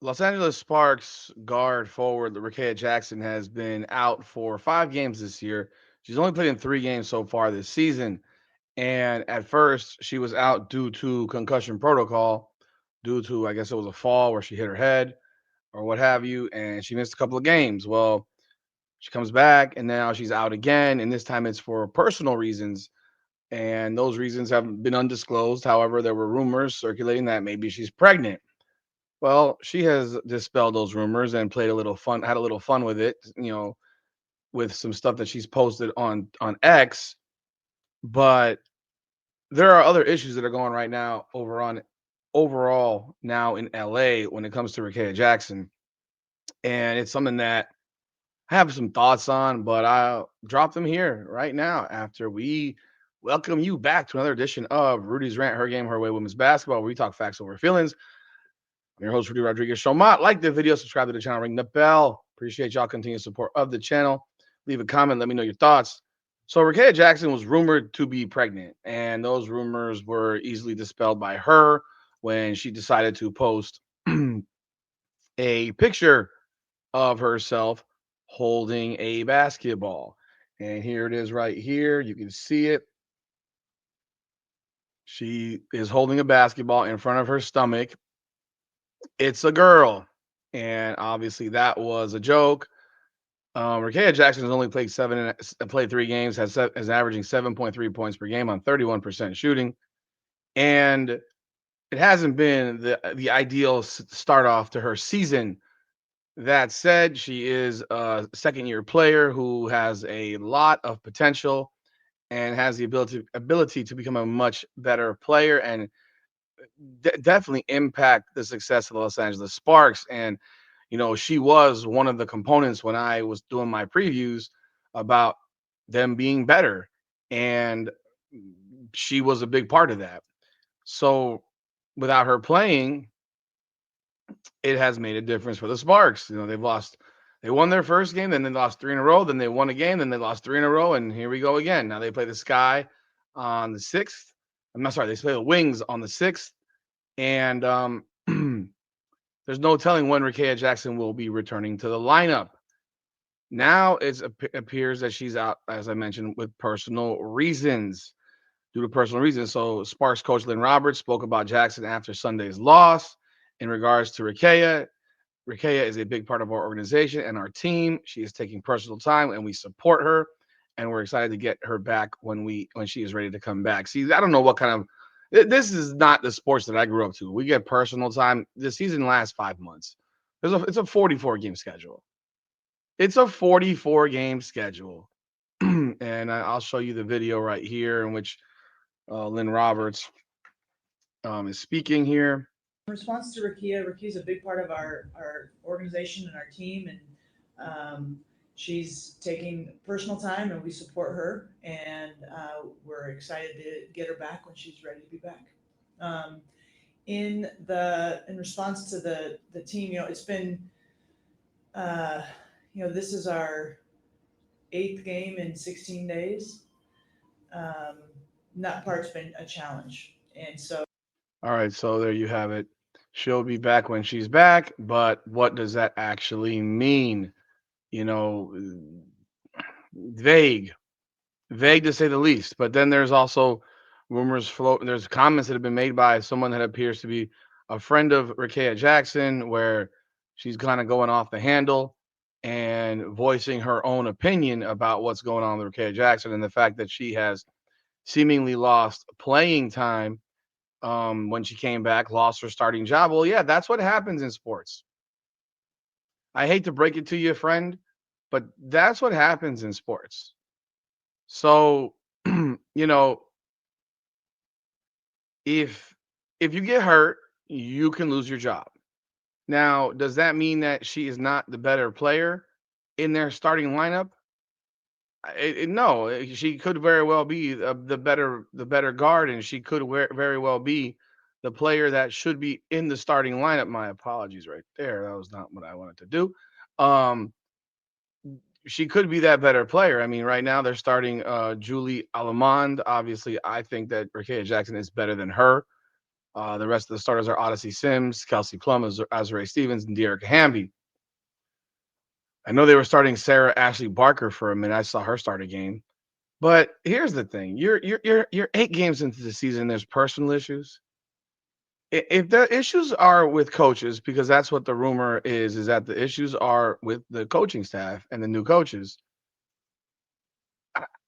Los Angeles Sparks guard forward Rickea Jackson has been out for 5 games this year. She's only played in 3 games so far this season. And at first, she was out due to concussion protocol, due to, I guess it was a fall where she hit her head or what have you. And she missed a couple of games. Well, she comes back and now she's out again. And this time it's for personal reasons. And those reasons have been undisclosed. However, there were rumors circulating that maybe she's pregnant. Well, she has dispelled those rumors and played a little fun, had a little fun with it, with some stuff that she's posted on X. But there are other issues that are going right now overall now in LA when it comes to Rickea Jackson. And it's something that I have some thoughts on, but I'll drop them here right now after we welcome you back to another edition of Rudy's Rant, Her Game, Her Way Women's Basketball, where we talk facts over feelings. I'm your host, Rudy Rodriguez Showmont. Like the video, subscribe to the channel, ring the bell. Appreciate y'all continued support of the channel. Leave a comment, let me know your thoughts. So, Rickea Jackson was rumored to be pregnant, and those rumors were easily dispelled by her when she decided to post a picture of herself holding a basketball. And here it is right here. You can see it. She is holding a basketball in front of her stomach. It's a girl. And obviously that was a joke. Rickea Jackson has only played played 3 games, is averaging 7.3 points per game on 31% shooting, and it hasn't been the ideal start off to her season. That said, she is a second year player who has a lot of potential and has the ability to become a much better player and definitely impact the success of the Los Angeles Sparks. And she was one of the components when I was doing my previews about them being better, and she was a big part of that. So without her playing, it has made a difference for the Sparks. They won their first game, then they lost 3 in a row, then they won a game, then they lost 3 in a row, and here we go again. Now they play the Sky on the 6th. I'm not sorry, they play the Wings on the 6th, and there's no telling when Rickea Jackson will be returning to the lineup. Now it appears that she's out, as I mentioned, with personal reasons. Due to personal reasons. So Sparks coach Lynn Roberts spoke about Jackson after Sunday's loss in regards to Rickea. Rickea is a big part of our organization and our team. She is taking personal time and we support her. And we're excited to get her back when she is ready to come back. See, I don't know what kind of this is not the sports that I grew up to. We get personal time. The season lasts 5 months. It's a 44 game schedule. It's a 44 game schedule. And I'll show you the video right here in which Lynn Roberts is speaking here. In response to Rickea is a big part of our organization and our team, and she's taking personal time, and we support her, and we're excited to get her back when she's ready to be back. Um, in response to the team, it's been this is our eighth game in 16 days. Um, that part's been a challenge, and so All right, so there you have it. She'll be back when she's back, but what does that actually mean? You know, vague, vague to say the least. But then there's also rumors float. There's comments that have been made by someone that appears to be a friend of Rickea Jackson, where she's kind of going off the handle and voicing her own opinion about what's going on with Rickea Jackson and the fact that she has seemingly lost playing time when she came back, lost her starting job. Well, yeah, that's what happens in sports. I hate to break it to you, friend, but that's what happens in sports. So, you know, if if you get hurt, you can lose your job. Now, does that mean that she is not the better player in their starting lineup? No, she could very well be the better guard, and she could very well be the player that should be in the starting lineup. My apologies, right there. That was not what I wanted to do. Um, she could be that better player. I mean, right now they're starting Julie Alamond. Obviously, I think that Rickea Jackson is better than her. The rest of the starters are Odyssey Sims, Kelsey Plum, Azrae Stevens, and De'Erica Hamby. I know they were starting Sarah Ashley Barker for a minute. I saw her start a game. But here's the thing: you're 8 games into the season. There's personal issues. If the issues are with coaches, because that's what the rumor is that the issues are with the coaching staff and the new coaches,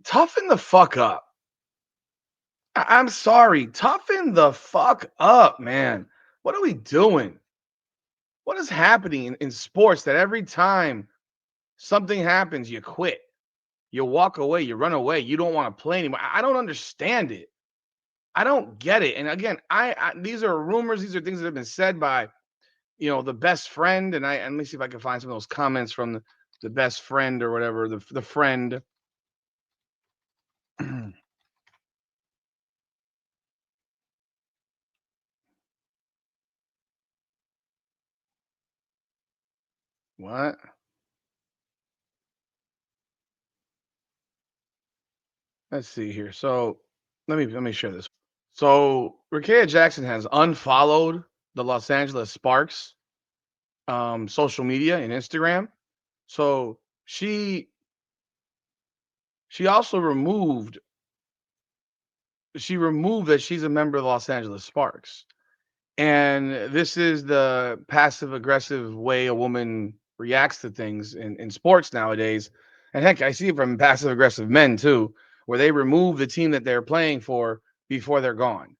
toughen the fuck up. I'm sorry, toughen the fuck up, man. What are we doing? What is happening in sports that every time something happens, you quit, you walk away, you run away, you don't want to play anymore? I don't understand it. I don't get it. And again, I these are rumors. These are things that have been said by the best friend. And let me see if I can find some of those comments from the best friend or whatever the friend. What? Let's see here. So let me share this. So Rickea Jackson has unfollowed the Los Angeles Sparks social media and Instagram. So she also removed that she's a member of the Los Angeles Sparks. And this is the passive aggressive way a woman reacts to things in sports nowadays. And heck, I see it from passive aggressive men too, where they remove the team that they're playing for before they're gone.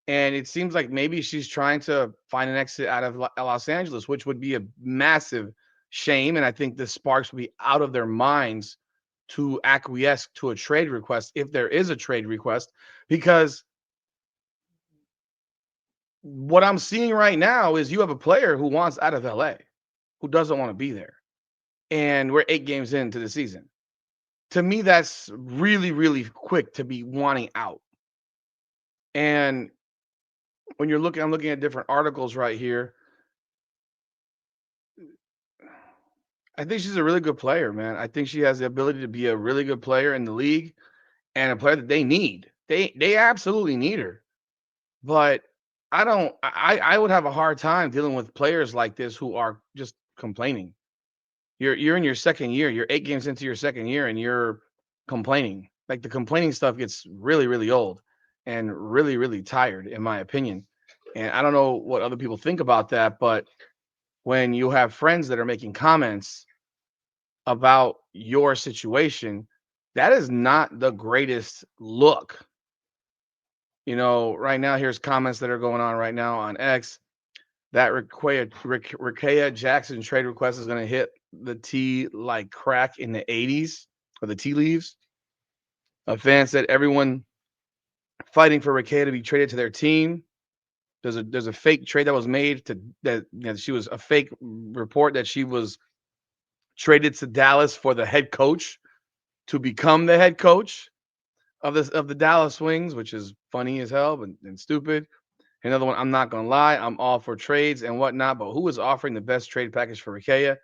And it seems like maybe she's trying to find an exit out of Los Angeles, which would be a massive shame. And I think the Sparks would be out of their minds to acquiesce to a trade request if there is a trade request, because what I'm seeing right now is you have a player who wants out of LA, who doesn't want to be there. And we're 8 games into the season. To me, that's really, really quick to be wanting out. And when I'm looking at different articles right here. I think she's a really good player, man. I think she has the ability to be a really good player in the league and a player that they need. They absolutely need her. But I don't I would have a hard time dealing with players like this who are just complaining. You're in your second year. You're 8 games into your second year and you're complaining. Like, the complaining stuff gets really, really old and really, really tired, in my opinion. And I don't know what other people think about that, but when you have friends that are making comments about your situation, that is not the greatest look. Right now, here's comments that are going on right now on X. That Rickea Jackson trade request is going to hit the tea like crack in the 80s, or the tea leaves. A fan said everyone fighting for Rickea to be traded to their team. There's a fake trade that was made that she was a fake report that she was traded to Dallas for the head coach to become the head coach of the Dallas Wings, which is funny as hell and stupid. Another one, I'm not gonna lie, I'm all for trades and whatnot, but who is offering the best trade package for Rickea?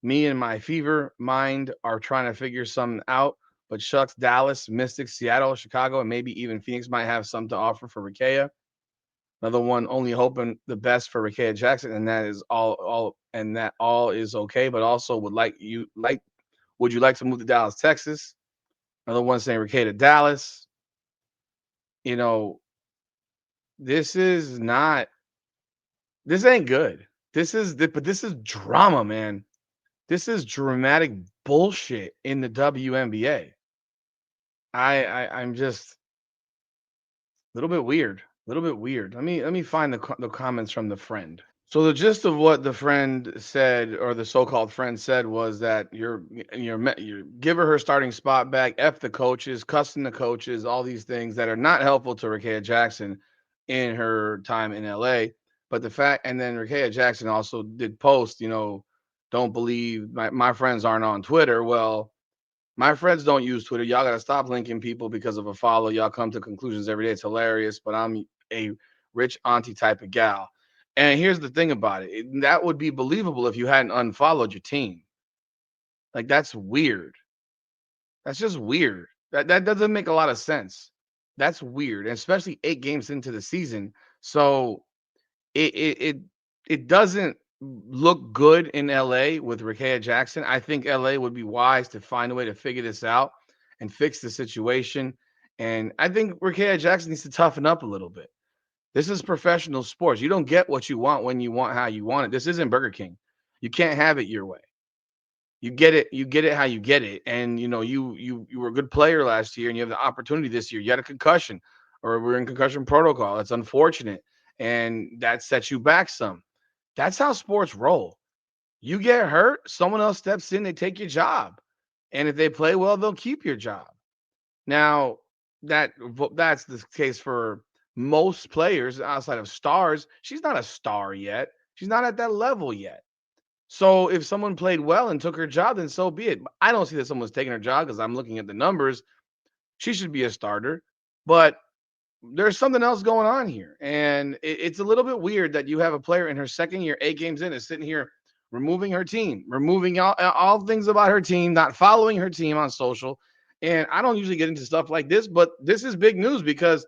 Me and my fever mind are trying to figure something out, but shucks, Dallas, Mystics, Seattle, Chicago, and maybe even Phoenix might have something to offer for Rickea. Another one, only hoping the best for Rickea Jackson, and that is all is okay, but also would you like to move to Dallas, Texas? Another one saying Rickea to Dallas. You know, this is not this ain't good. But this is drama, man. This is dramatic bullshit in the WNBA. I'm just a little bit weird. A little bit weird. Let me find the comments from the friend. So the gist of what the friend said, or the so-called friend said, was that you're give her starting spot back, f the coaches, cussing the coaches, all these things that are not helpful to Rickea Jackson in her time in LA. But and then Rickea Jackson also did post, don't believe my friends aren't on Twitter. Well, my friends don't use Twitter. Y'all gotta stop linking people because of a follow. Y'all come to conclusions every day. It's hilarious, but I'm a rich auntie type of gal. And here's the thing about it. That would be believable if you hadn't unfollowed your team. Like, that's weird. That's just weird. That doesn't make a lot of sense. That's weird. And especially 8 games into the season. So it doesn't look good in LA with Rickea Jackson. I think LA would be wise to find a way to figure this out and fix the situation. And I think Rickea Jackson needs to toughen up a little bit. This is professional sports. You don't get what you want when you want how you want it. This isn't Burger King. You can't have it your way. You get it how you get it. And you were a good player last year and you have the opportunity this year. You had a concussion or we're in concussion protocol. That's unfortunate. And that sets you back some. That's how sports roll. You get hurt, someone else steps in, they take your job. And if they play well, they'll keep your job. Now, that's the case for most players outside of stars. She's not a star yet. She's not at that level yet. So if someone played well and took her job, then so be it. I don't see that someone's taking her job because I'm looking at the numbers. She should be a starter. But there's something else going on here. And it's a little bit weird that you have a player in her second year, 8 games in, is sitting here removing her team, removing all things about her team, not following her team on social. And I don't usually get into stuff like this, but this is big news because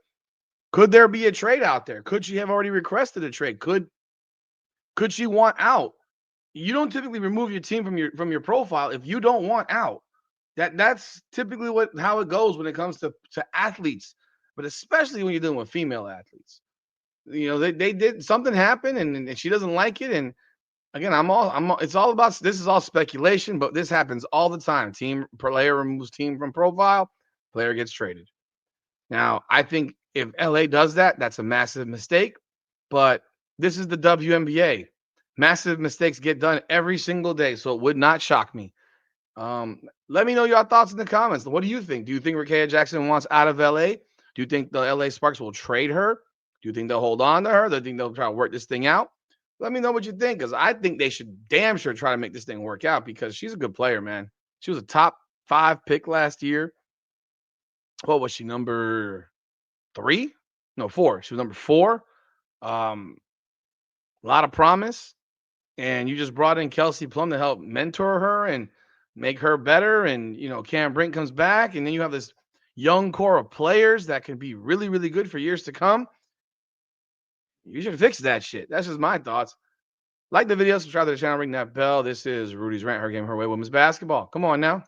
could there be a trade out there? Could she have already requested a trade? Could she want out? You don't typically remove your team from your profile if you don't want out. That's typically how it goes when it comes to athletes, but especially when you're dealing with female athletes. They did something happen and she doesn't like it. And again, it's all about, this is all speculation, but this happens all the time. Player removes team from profile, player gets traded. Now, I think if LA does that, that's a massive mistake, but this is the WNBA. Massive mistakes get done every single day, so it would not shock me. Let me know your thoughts in the comments. What do you think? Do you think Rickea Jackson wants out of LA? Do you think the LA Sparks will trade her? Do you think they'll hold on to her? Do you think they'll try to work this thing out? Let me know what you think, because I think they should damn sure try to make this thing work out because she's a good player, man. She was a top 5 pick last year. What was she, number 3? No, 4. She was number 4. A lot of promise. And you just brought in Kelsey Plum to help mentor her and make her better. And, Cam Brink comes back. And then you have this young core of players that can be really, really good for years to come. You should fix that shit. That's just my thoughts. Like the video, subscribe to the channel, ring that bell. This is Rudy's Rant, Her Game, Her Way, Women's Basketball. Come on now.